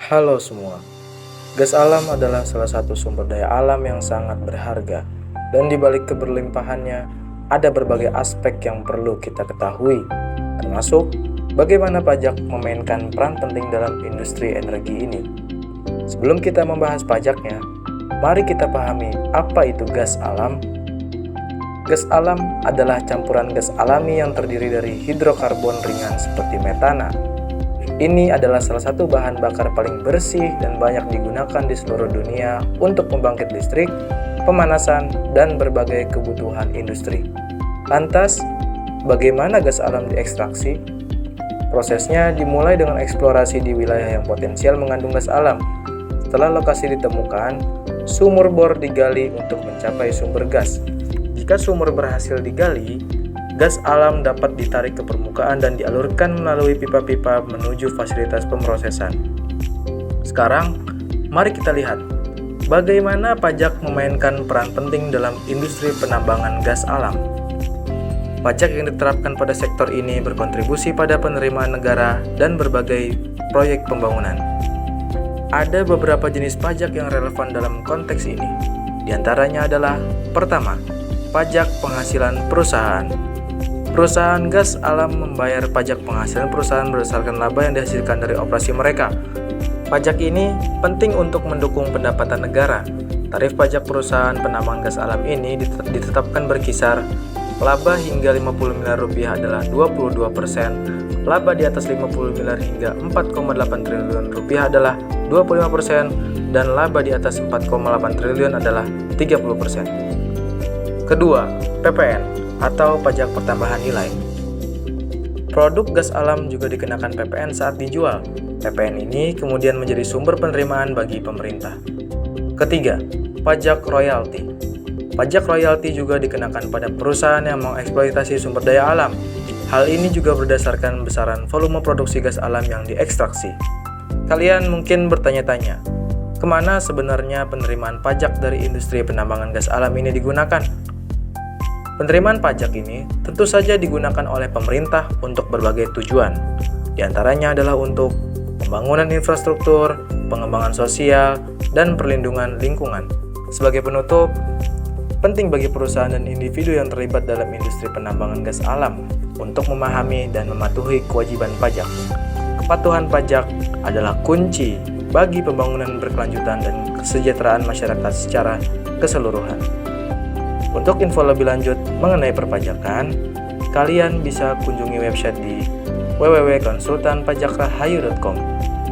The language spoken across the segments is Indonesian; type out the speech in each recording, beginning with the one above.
Halo semua, gas alam adalah salah satu sumber daya alam yang sangat berharga, dan di balik keberlimpahannya ada berbagai aspek yang perlu kita ketahui, termasuk bagaimana pajak memainkan peran penting dalam industri energi ini. Sebelum kita membahas pajaknya, mari kita pahami apa itu gas alam. Gas alam adalah campuran gas alami yang terdiri dari hidrokarbon ringan seperti metana. Ini adalah salah satu bahan bakar paling bersih dan banyak digunakan di seluruh dunia untuk pembangkit listrik, pemanasan, dan berbagai kebutuhan industri. Lantas, bagaimana gas alam diekstraksi? Prosesnya dimulai dengan eksplorasi di wilayah yang potensial mengandung gas alam. Setelah lokasi ditemukan, sumur bor digali untuk mencapai sumber gas. Jika sumur berhasil digali, gas alam dapat ditarik ke permukaan dan dialurkan melalui pipa-pipa menuju fasilitas pemrosesan. Sekarang, mari kita lihat bagaimana pajak memainkan peran penting dalam industri penambangan gas alam. Pajak yang diterapkan pada sektor ini berkontribusi pada penerimaan negara dan berbagai proyek pembangunan. Ada beberapa jenis pajak yang relevan dalam konteks ini. Di antaranya adalah: pertama, pajak penghasilan perusahaan. Perusahaan gas alam membayar pajak penghasilan perusahaan berdasarkan laba yang dihasilkan dari operasi mereka. Pajak ini penting untuk mendukung pendapatan negara. Tarif pajak perusahaan penambang gas alam ini ditetapkan berkisar laba hingga 50 miliar rupiah adalah 22%, laba di atas 50 miliar hingga 4,8 triliun rupiah adalah 25%, dan laba di atas 4,8 triliun adalah 30%. Kedua, PPN atau pajak pertambahan nilai. Produk gas alam juga dikenakan PPN saat dijual. PPN ini kemudian menjadi sumber penerimaan bagi pemerintah. Ketiga, pajak royalti. Pajak royalti juga dikenakan pada perusahaan yang mengeksploitasi sumber daya alam. Hal ini juga berdasarkan besaran volume produksi gas alam yang diekstraksi. Kalian mungkin bertanya-tanya, kemana sebenarnya penerimaan pajak dari industri penambangan gas alam ini digunakan? Penerimaan pajak ini tentu saja digunakan oleh pemerintah untuk berbagai tujuan. Di antaranya adalah untuk pembangunan infrastruktur, pengembangan sosial, dan perlindungan lingkungan. Sebagai penutup, penting bagi perusahaan dan individu yang terlibat dalam industri penambangan gas alam untuk memahami dan mematuhi kewajiban pajak. Kepatuhan pajak adalah kunci bagi pembangunan berkelanjutan dan kesejahteraan masyarakat secara keseluruhan. Untuk info lebih lanjut mengenai perpajakan, kalian bisa kunjungi website di www.konsultanpajakrahayu.com.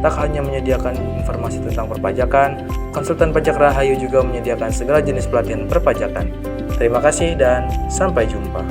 Tak hanya menyediakan informasi tentang perpajakan, konsultan pajak Rahayu juga menyediakan segala jenis pelatihan perpajakan. Terima kasih dan sampai jumpa.